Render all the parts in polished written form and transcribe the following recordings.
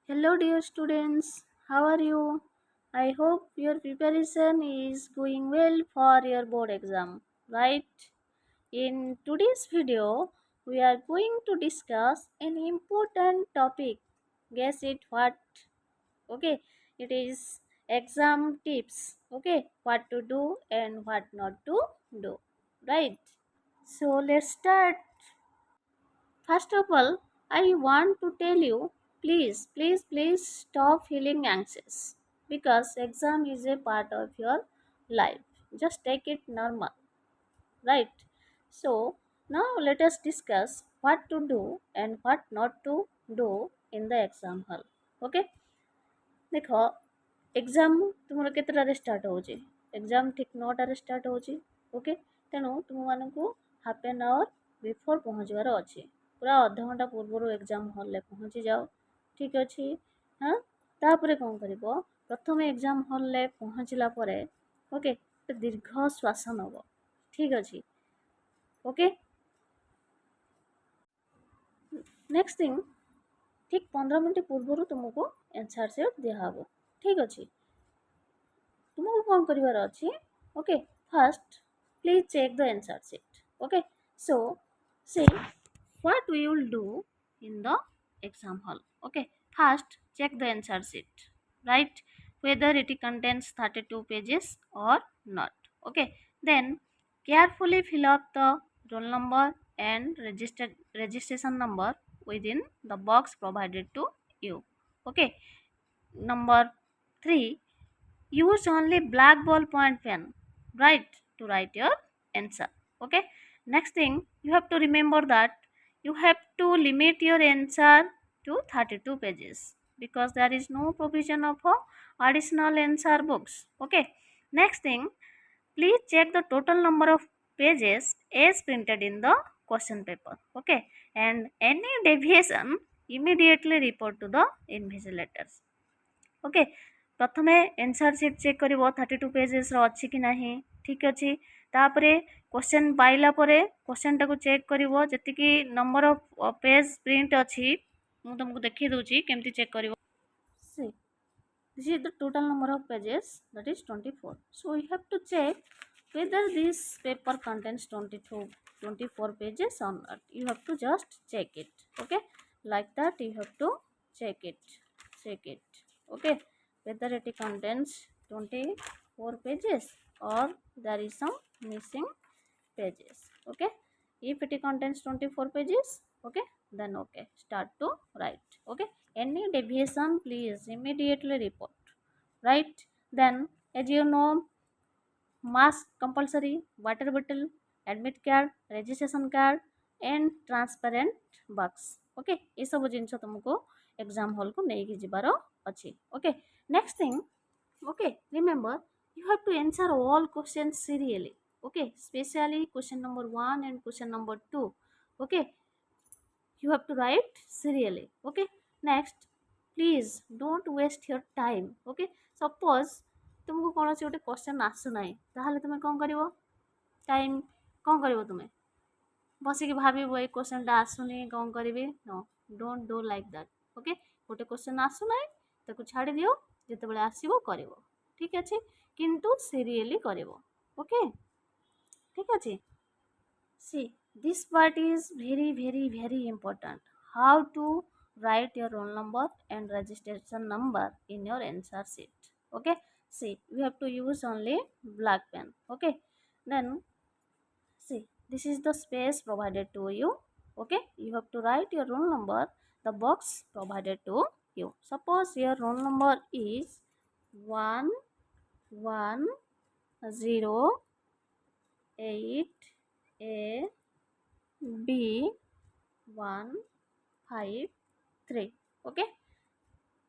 Hello, dear students. How are you? I hope your preparation is going well for your board exam, right? In today's video, we are going to discuss an important topic. Guess it what? Okay, it is exam tips. Okay, what to do and what not to do, right? So let's start. First of all, I want to tell you, please stop feeling anxious because exam is a part of your life. Just take it normal, right? So, now let us discuss what to do and what not to do in the exam hall. Okay? ଦେଖ exam ତୁମର କେତେଟାରେ start ହେଉଛି exam ଠିକ୍ 9ଟାରେ start ହେଉଛି okay ତେଣୁ ତୁମମାନଙ୍କୁ half ଆନ୍ hour before ପହଞ୍ଚିବାର ଅଛି ପୁରା ଅଧଘଣ୍ଟା ପୂର୍ବରୁ ଏକ୍ଜାମ୍ ହଲ୍ରେ ପହଞ୍ଚିଯାଅ ଠିକ୍ ଅଛି ହଁ ତାପରେ କ'ଣ କରିବ ପ୍ରଥମେ ଏକ୍ଜାମ୍ ହଲ୍ରେ ପହଞ୍ଚିଲା ପରେ ଓକେ ଦୀର୍ଘ ଶ୍ୱାସ ନେବ ଠିକ୍ ଅଛି ଓକେ ନେକ୍ସଟ ଥିଙ୍ଗ ଠିକ୍ 15 ମିନିଟ୍ ପୂର୍ବରୁ ତୁମକୁ ଆନ୍ସର୍ ସିଟ୍ ଦିଆହେବ ଠିକ୍ ଅଛି तुमको कौन करिवार अछि okay first please check the answer sheet okay so see what we will do in the exam hall okay first check the answer sheet right whether it contains 32 pages or not okay then carefully fill up the roll number and registration number within the box provided to you okay number 3 use only black ball point pen right to write your answer okay next thing you have to remember that you have to limit your answer to 32 pages because there is no provision of additional answer books okay next thing please check the total number of pages as printed in the question paper okay and any deviation immediately report to the invigilators okay प्रथमे answer sheet check करिवो 32 pages रो अछि कि नाही ठीक अछि तापरे question पाइला परे question टाको check करिवो जति कि नंबर ऑफ पेज प्रिंट अछि मु तुमको देखि दोछि केमति चेक करिवो see this is the total number of pages that is 24 so you have to check whether this paper contains 24 pages or not you have to just check it okay like that you have to check it okay whether it contains 24 pages or there is some missing pages okay if it contains 24 pages okay then okay start to write okay any deviation please immediately report right then as you know mask compulsory water bottle admit card registration card and transparent box okay ये सब जिनस तुमको exam hall को नहीं जिबार अच्छी okay next thing okay remember you have to answer all questions serially okay especially question number 1 and question number 2 okay you have to write serially okay next please don't waste your time okay suppose तुमको कौन से गोटे question आसुना ताहले तुम कौन कर time कौन कर तुम्हें बसिक भाव ये क्वेश्चन आसुनी कौन करी no don't do like that okay गोटे क्वेश्चन आसुना ताको छाड़ी दियो जिते आसो कर ठीक अच्छे किंतु सीरियली कर ओके ठीक अच्छे see this part is very important how to write your roll number and registration number in your answer sheet okay see we have to use only black pen okay then see this is the space provided to you okay you have to write your roll number the box provided to you suppose your roll number is 110 A B 153 okay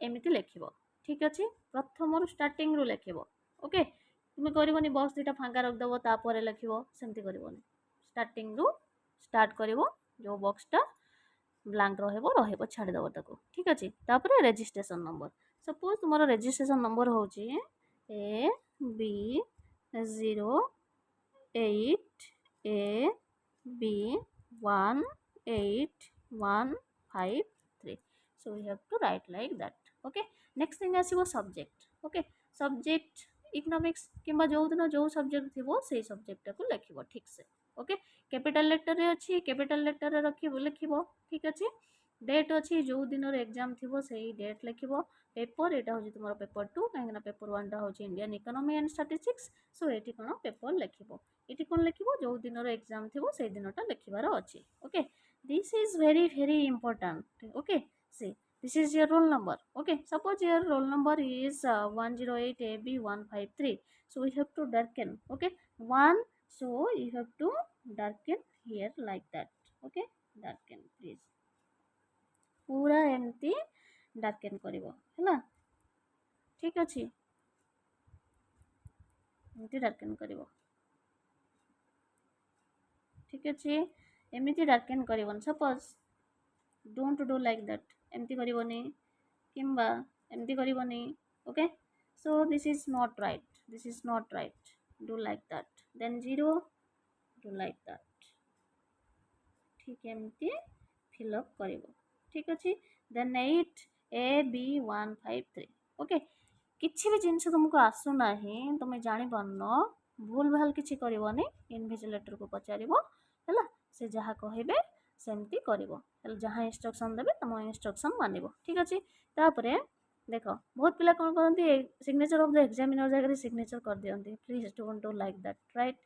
एमती लिख ठीक अच्छे प्रथम starting रु लिख okay तुम्हें करनी बक्स दुटा फांका रखिदेव तापर लिख सेमती करनी स्टार्टिंग रु स्टार्ट कर जो बक्सटा ब्लांक रही छाड़देव ताको ठीक अच्छे तापर रेजिस्ट्रेशन नंबर सपोज तुम रेजिस्ट्रेशन नंबर हूँ AB08AB18153 so we have to write like that okay next thing आसीबो सब्जेक्ट ओके सब्जेक्ट इकोनॉमिक्स किंबा जो दिन जो सब्जेक्ट थिबो सेही सब्जेक्ट को लिखिबो ठीक से ओके कैपिटल लेटर रे अछि कैपिटल लेटर रे रखिबो लिखिबो ठीक अछि डेट अछि जो दिन रे एग्जाम थिबो सेही डेट लिखिबो पेपर एटा होची तुमरो पेपर 2 काहेना पेपर 1 टा होची Indian economy and statistics so एटी कोन पेपर लिखिबो एटी कोन लिखिबो जो दिन रे एग्जाम थिबो सेही दिनटा लिखिबार अछि okay this is very important okay see this is your roll number okay suppose your roll number is 108ab153 so we have to darken okay 1 so you have to darken here like that okay darken please पूरा एमती darken करिवो हैला ठीक अछि एमती darken करिवो ठीक अछि एमती darken करिवोन suppose don't do like that एमती करिवोनी किंबा एमती करिवोनी okay so this is not right do like that then 0 do like that ठीक एमती fill up करिवो ठीक अछि then 8 a b 153 okay किछि भी जिंस तुमको आसु नाही तुमे जानि पन्नो भूल भाल किछि करिवोनी इन्विजिलेटर को पचारिबो हैला से जहा कहिबे सेमती करिवो हैला जहा इंस्ट्रक्शन देबे तुम इंस्ट्रक्शन मानिबो ठीक अछि तापरे देखो बहुत पिला कोन करंती सिग्नेचर ऑफ द एग्जामिनर जगह सिग्नेचर कर दियंती please don't do like that right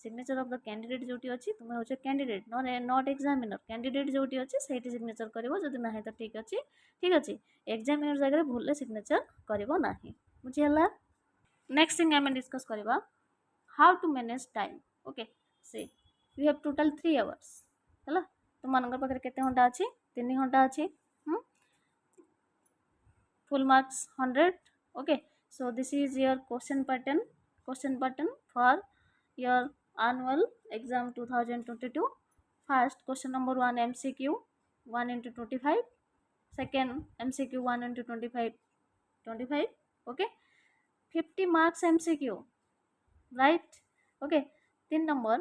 signature of the candidate जोटी अछि तुमे होचे कैंडिडेट नॉट एग्जामिनर कैंडिडेट जोटी अछि सेठी सिग्नेचर करिवो जदि नाही त ठीक अछि एग्जामिनर जगह भूल सिग्नेचर करिवो नाही बुझियला नेक्स्ट थिंग आम डिस्कस करबा how to manage time okay so you have total 3 hours हैला तुम मानकर पाखरे केते घंटा अछि 3 घंटा अछि full marks 100 okay so this is your question pattern for your annual exam 2022 first question number 1 mcq 1 into 25 second mcq 1 into 25 25 okay 50 marks mcq right okay 3 number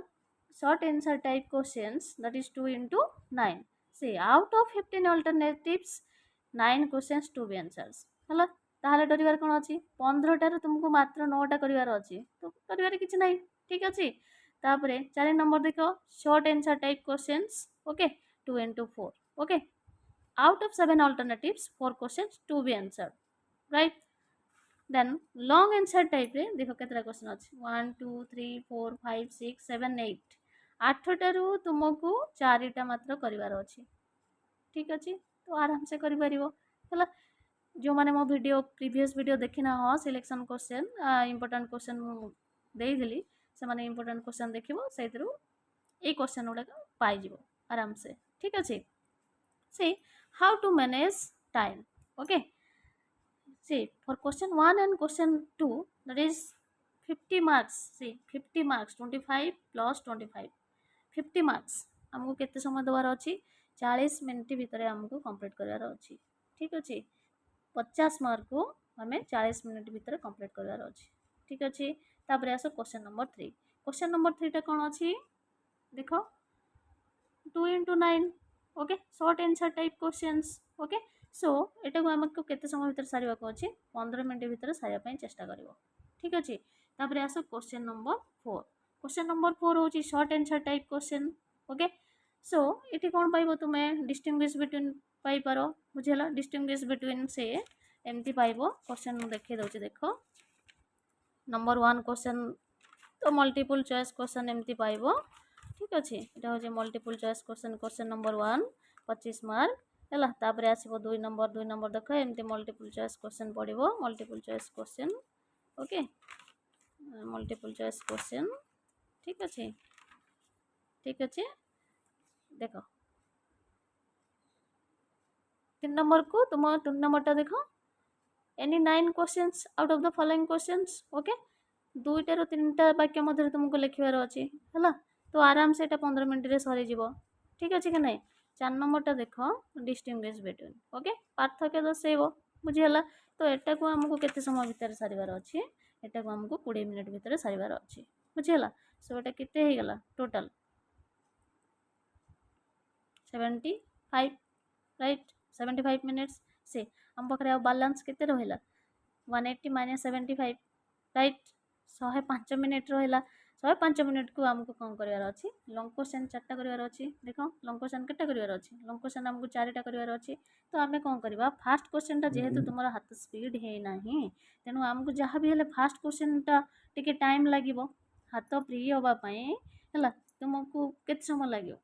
short answer type questions that is 2 into 9 see out of 15 alternatives 9 questions to be answers ହେଲା ତାହେଲେ ଡରିବାର କ'ଣ ଅଛି 15ଟାରୁ ତୁମକୁ ମାତ୍ର 9ଟା କରିବାର ଅଛି ତ କରିବାର କିଛି ନାହିଁ ଠିକ ଅଛି ତାପରେ 4 ନମ୍ବର ଦେଖ short answer type questions okay 2 into 4 okay out of 7 alternatives 4 questions to be answered right then long answer type रे देखो केतरा क्वेश्चन अछि 1 2 3 4 5 6 7 8 8टारू तुमको 4टा मात्र करिवार अछि ठीक अछि तो आराम से करि परिबो हला जो माने मो वीडियो प्रीवियस वीडियो देखिना हो सिलेक्शन क्वेश्चन इंपोर्टेंट क्वेश्चन देई दिली से माने इंपोर्टेंट क्वेश्चन देखिबो सेतिरु ए क्वेश्चन उडा पाई जिवो आराम से ठीक अछि see how to manage time okay see for question 1 and question 2 that is 50 marks see 50 marks 25 plus 25 50 marks हमको केते समय दवार अछि 40 मिनिट भितरे हमको कंप्लीट करार अछि ठीक अछि 50 मार्क को हमें 40 मिनिट भितर कंप्लीट करार अछि ठीक अछि तापर आसो क्वेश्चन नंबर 3 क्वेश्चन नंबर 3 टा कोन अछि देखो 2 into 9 okay short answer type questions okay so एटा को हमको केते समय भितर सारिबा को अछि 15 मिनिट भितर सारिया पई चेष्टा करिवो ठीक अछि तापर आसो क्वेश्चन नंबर 4 क्वेश्चन नंबर 4 होची short answer type question okay so इटी कोन पाइबो तुमे डिस्टिंग्विश बिटवीन पाई पारो बुझेला डिस्टिंग्विश बिटवीन से एमती पाइबो क्वेश्चन देखे दउची देखो नंबर 1 क्वेश्चन तो मल्टीपल चॉइस क्वेश्चन एमती पाइबो ठीक अछि एटा हो जे multiple choice question question number 1 25 mark हैला तापर आसीबो 2 नंबर देखो एमती मल्टीपल चॉइस क्वेश्चन पडिबो multiple choice question okay multiple choice question ठीक अछि देखो 3 नंबर को तुम 2 नंबर देखो any 9 questions out of the following questions okay 2टा रो 3टा वाक्य मध्य तुमको लिखिबार अछि हैला तो आराम से एटा 15 मिनिट रे सरी जीवो ठीक अछि कि नै 4 नंबर टा देखो डिस्टिंग्विश बिटवीन ओके पार्थक्य दर्शाइबो बुझि हला तो एटा को हमको केते समय भीतर सारिबार अछि एटा को हमको 20 मिनिट भीतर सारिबार अछि बुझि हला सो एटा केते हे गेला टोटल 75 राइट 75 मिनिट्स से आम पाखे आ बालांस केते रहिला 180 माइनस 75 राइट 105 मिनिट रहिला 105 मिनिट को आमको कौन करार अच्छी लंग क्वेश्चन 4टा करार अच्छी देख लंग क्वेश्चन केटा करार अच्छी लंग क्वेश्चन आमको 4टा करार अच्छी तो आम कौन करवा फास्ट क्वेश्चन टा जेहेतु तुम हाथ स्पीड है ना तेणु आमको जहाँ भी हेल्ले फास्ट क्वेश्चन टा टिके टाइम लगे हाथ फ्री हाँपाई है तुमको केत समय लगे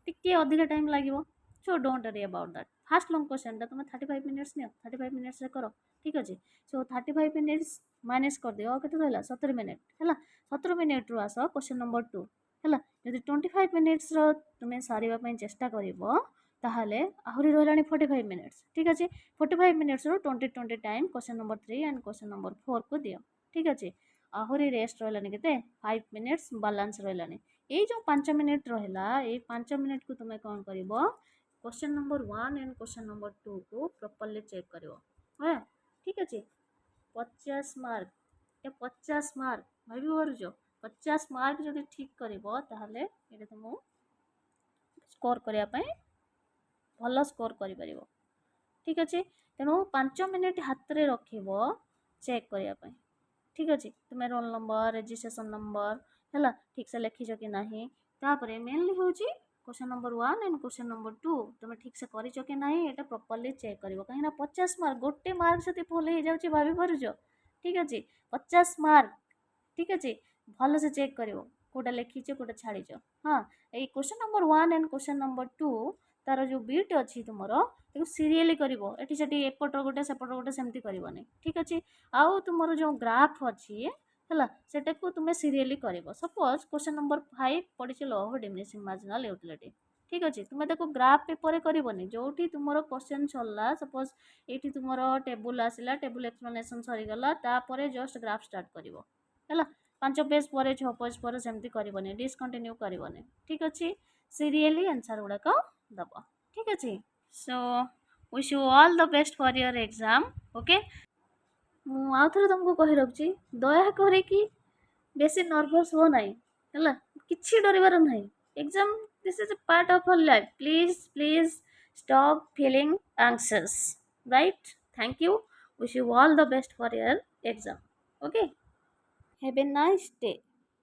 टिके अधिक टाइम लगे so don't worry about that fast long question टा तुम 35 मिनिट्स नियो 35 मिनिट्स रे करो ठीक अच्छे सो 35 मिनिट्स माइनस कर दियो केते रहला 70 मिनिट है 70 मिनिट रु आस क्वेश्चन नंबर 2 है जदि 25 मिनिट्स तुम सारे चेष्टा कर ताहले आहरी रहलानी 45 मिनिट्स ठीक अच्छे 45 मिनिट्स रु 20 time question number 3 and question number 4 को दियो ठीक अच्छे आहरी रेस्ट रहलानी केते 5 मिनिट्स बालांस रहलानी ये जो 5 मिनिट रहा ये 5 मिनिट को तुम्हें कौन कर question number 1 and question number 2 को प्रॉपर्ली चेक कर ठीक अच्छे 50 मार्क ये 50 मार्क भाभी पारुछ 50 मार्क जब ठीक कर तुम स्कोर करने भल स्कोर कर ठीक अच्छे तेणु 5 मिनिट हाथ में रख चेक करने ठीक अच्छे तुम्हें रोल नंबर रजिस्ट्रेशन नंबर है ठीक से लिखीच कि ना तापर मेनली हूँ question number 1 and question number 2 तुम ठीक से कर कि ना ये प्रॉपर्ली चेक कर कहीं 50 मार्क गोटे मार्क से भूल हो जाए भाभी पारुछ ठीक अच्छे 50 मार्क ठीक अच्छे भल से चेक कर कोटा लिखीच कोटा छाड़ीच हाँ ये question number 1 and question number 2 तार जो बीट अच्छी तुम सीरियली कर एपट गोटे सेपट गोटे सेमती करनी ठीक अच्छे आउ तुम जो ग्राफ अच्छी है सेटा को तुम्हें सीरियली कर सपोज क्वेश्चन नंबर 5 पड़ी law of diminishing marginal utility ठीक अच्छे तुम्हें देखो ग्राफ पेपर करनी जो तुम क्वेश्चन सरला सपोज ये तुम टेबुल आसला टेबुल एक्सप्लेनेशन सरीगला तापर जस्ट ग्राफ स्टार्ट कर 5 पेज पर 6 पेज पर सेमती करनी डिसकंटिन्यू करनी ठीक अच्छे सीरियली आंसर गुड़ाक दब ठीक अच्छे so wish you all the best for your exam okay आउ थे तुमको कही रखी दया करी बेसी नर्भस हो ना है कि डर ना exam this is a part of your life please please stop feeling anxious right thank you wish you all the best for your exam okay have a nice day